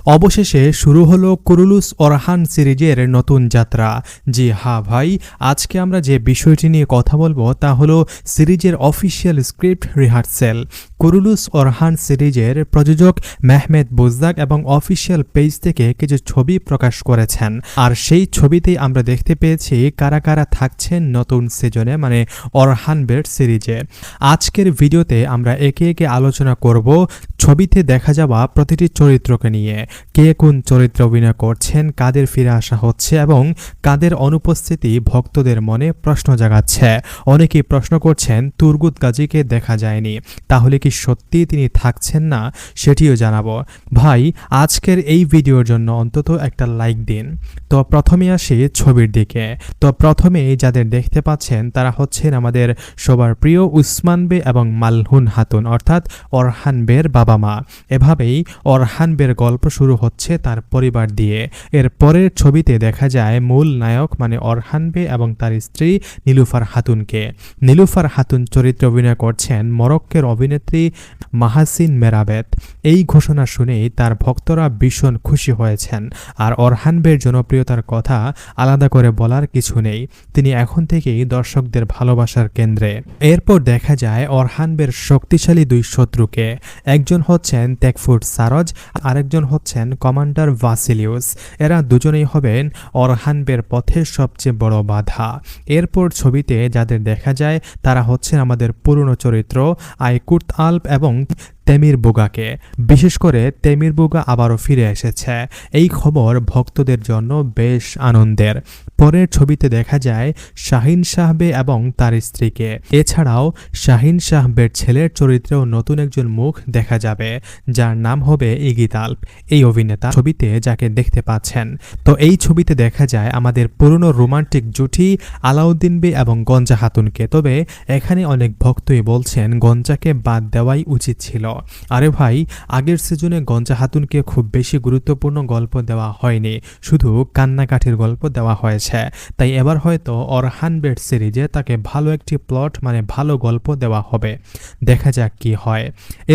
অবশেষে শুরু হলো কুরুলুস ওরহান সিরিজের নতুন যাত্রা। জি হ্যাঁ ভাই, আজকে আমরা যে বিষয়টি নিয়ে কথা বলবো তা হলো সিরিজের official script rehearsal. Kurulus Orhan সিরিজের প্রযোজক মেহমেদ বুজদাক এবং অফিসিয়াল পেজ থেকে কিছু ছবি প্রকাশ করেছেন, আর সেই ছবিতেই আমরা দেখতে পেয়েছি কারা কারা থাকছেন নতুন সিজনে, মানে ওরহান বেড সিরিজে। আজকের ভিডিওতে আমরা একে একে আলোচনা করব ছবিতে দেখা যাওয়া প্রতিটি চরিত্রকে নিয়ে, কে কোন চরিত্র অভিনয় করছেন, কাদের ফিরে আসা হচ্ছে এবং কাদের অনুপস্থিতি ভক্তদের মনে প্রশ্ন জাগাচ্ছে। অনেকেই প্রশ্ন করছেন তুরগুত গাজীকে দেখা যায়নি, তাহলে কি সত্যি তিনি থাকছেন না, সেটিও জানাবো। ভাই, আজকের এই ভিডিওর জন্য অন্তত একটা লাইক দিন। তো প্রথমে আসি ছবির দিকে। তো প্রথমে যাদের দেখতে পাচ্ছেন তারা হচ্ছেন আমাদের সবার প্রিয় উসমান বে এবং মালহুন হাতুন, অর্থাৎ ওরহান বের বাবা মা। এভাবেই ওরহান বের গল্প শুরু হচ্ছে তার পরিবার দিয়ে। এর পরের ছবিতে দেখা যায় মূল নায়ক মানে ওরহান বে এবং তার স্ত্রী নীলুফার হাতুনকে। নীলুফার হাতুন চরিত্রে অভিনয় করছেন মরক্কোর অভিনেত্রী মাহাসিন মেরাবেত। এই ঘোষণা শুনেই তার ভক্তরা ভীষণ খুশি হয়েছেন। আর ওরহান বের জনপ্রিয়তার কথা আলাদা করে বলার কিছু নেই, তিনি এখন থেকেই দর্শকদের ভালোবাসার কেন্দ্রে। এরপর দেখা যায় ওরহান বের শক্তিশালী দুই শত্রুকে। একজন হচ্ছেন তেকফুট সারজ, আরেকজন হচ্ছেন কমান্ডার ভাসিলিউস। এরা দুজনেই হবেন ওরহান বের পথের সবচেয়ে বড় বাধা। এরপর ছবিতে যাদের দেখা যায় তারা হচ্ছেন আমাদের পুরনো চরিত্র আইকুর্ত আল্প এবং তেমির বুগাকে। বিশেষ করে তেমির বুগা আবারও ফিরে এসেছে, এই খবর ভক্তদের জন্য বেশ আনন্দের। পরের ছবিতে দেখা যায় শাহিন শাহবে এবং তার স্ত্রীকে। এছাড়াও শাহিন শাহবের ছেলের চরিত্রেও নতুন একজন মুখ দেখা যাবে, যার নাম হবে ইগিত আল্প। এই অভিনেতা ছবিতে যাকে দেখতে পাচ্ছেন। তো এই ছবিতে দেখা যায় আমাদের পুরনো রোমান্টিক জুটি আলাউদ্দিন বে এবং গঞ্জা হাতুনকে। তবে এখানে অনেক ভক্তই বলছেন গঞ্জাকে বাদ দেওয়াই উচিত ছিল। আরে ভাই, আগের সিজনে গঞ্জা হাতুনকে খুব বেশি গুরুত্বপূর্ণ গল্প দেওয়া হয়নি, শুধু কান্নাকাঠির গল্প দেওয়া হয়েছে। তাই এবার হয়তো ওরহান বেড সিরিজে তাকে ভালো একটি প্লট মানে ভালো গল্প দেওয়া হবে, দেখা যাক কি হয়।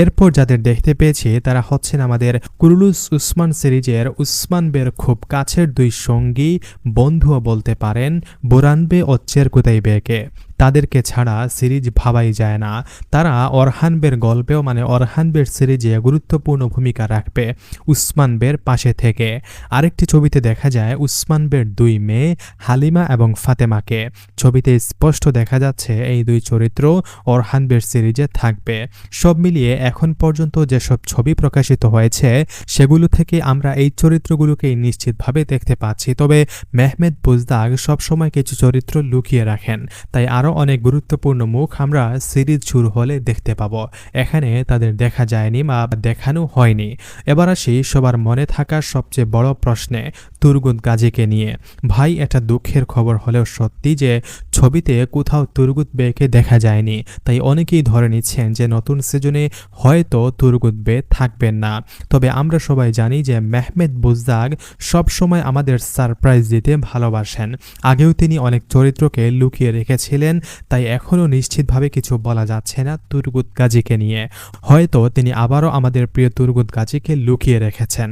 এরপর যাদের দেখতে পেয়েছি তারা হচ্ছেন আমাদের কুরুলুস উসমান সিরিজের উসমান বের খুব কাছের দুই সঙ্গী, বন্ধুও বলতে পারেন, বুরান বে ও চেরকুতাই বেকে। তাদেরকে ছাড়া সিরিজ ভাবাই যায় না। তারা ওরহান বের গল্পেও মানে ওরহান বের সিরিজে গুরুত্বপূর্ণ ভূমিকা রাখবে উসমান বের পাশে থেকে। আরেকটি ছবিতে দেখা যায় উসমান বের দুই মেয়ে হালিমা এবং ফাতেমাকে। ছবিতে স্পষ্ট দেখা যাচ্ছে এই দুই চরিত্র ওরহান বের সিরিজে থাকবে। সব মিলিয়ে এখন পর্যন্ত যেসব ছবি প্রকাশিত হয়েছে সেগুলো থেকে আমরা এই চরিত্রগুলোকেই নিশ্চিতভাবে দেখতে পাচ্ছি। তবে মেহমেদ বুজদাক সবসময় কিছু চরিত্র লুকিয়ে রাখেন, তাই আরও অনেক গুরুত্বপূর্ণ মুখ আমরা সিরিজ শুরু হলে দেখতে পাবো। এখানে তাদের দেখা যায়নি বা দেখানো হয়নি। এবার আসি সবার মনে থাকা সবচেয়ে বড় প্রশ্নে, তুরগুত গাজীকে নিয়ে। ভাই, এটা দুঃখের খবর হলেও সত্যি যে ছবিতে কোথাও তুরগুত বেকে দেখা যায়নি। তাই অনেকেই ধরে নিচ্ছেন যে নতুন সিজনে হয়তো তুরগুত বে থাকবেন না। তবে আমরা সবাই জানি যে মেহমেদ বুজদাক সবসময় আমাদের সারপ্রাইজ দিতে ভালোবাসেন। আগেও তিনি অনেক চরিত্রকে লুকিয়ে রেখেছিলেন, তাই এখনও নিশ্চিতভাবে কিছু বলা যাচ্ছে না তুরগুত গাজীকে নিয়ে। হয়তো তিনি আবারও আমাদের প্রিয় তুরগুত গাজীকে লুকিয়ে রেখেছেন।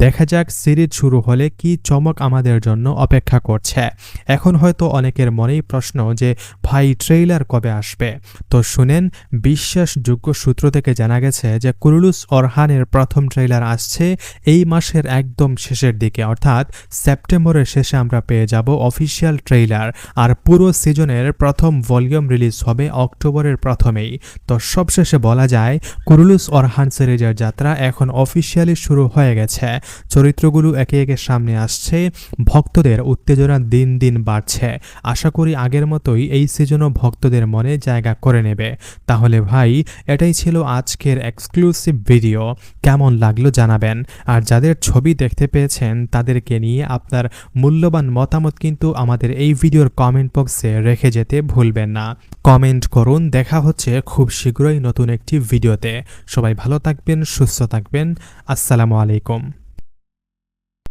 দেখা যাক সিরিজ শুরু হলে কি চমক আমাদের জন্য অপেক্ষা করছে। এখন হয়তো অনেকের মনেই প্রশ্ন যে ভাই, ট্রেইলার কবে আসবে? তো শুনেন, বিশ্বাসযোগ্য সূত্র থেকে জানা গেছে যে কুরুলুস ওরহানের প্রথম ট্রেইলার আসছে এই মাসের একদম শেষের দিকে, অর্থাৎ সেপ্টেম্বরের শেষে আমরা পেয়ে যাব অফিসিয়াল ট্রেইলার। আর পুরো সিজনের প্রথম ভলিউম রিলিজ হবে অক্টোবরের প্রথমেই। তো সবশেষে বলা যায় কুরুলুস ওরহান সিরিজের যাত্রা এখন অফিসিয়ালি শুরু হয়ে গেছে। চরিত্রগুলো একে একে সামনে আসছে, ভক্তদের উত্তেজনা দিন দিন বাড়ছে। আশা করি আগের মতোই এই সিজনও ভক্তদের মনে জায়গা করে নেবে। তাহলে ভাই, এটাই ছিল আজকের এক্সক্লুসিভ ভিডিও। কেমন লাগলো জানাবেন। আর যাদের ছবি দেখতে পেয়েছেন তাদেরকে নিয়ে আপনার মূল্যবান মতামত কিন্তু আমাদের এই ভিডিওর কমেন্ট বক্সে রেখে যেতে ভুলবেন না। কমেন্ট করুন। দেখা হচ্ছে খুব শীঘ্রই নতুন একটি ভিডিওতে। সবাই ভালো থাকবেন, সুস্থ থাকবেন। আসসালামু আলাইকুম।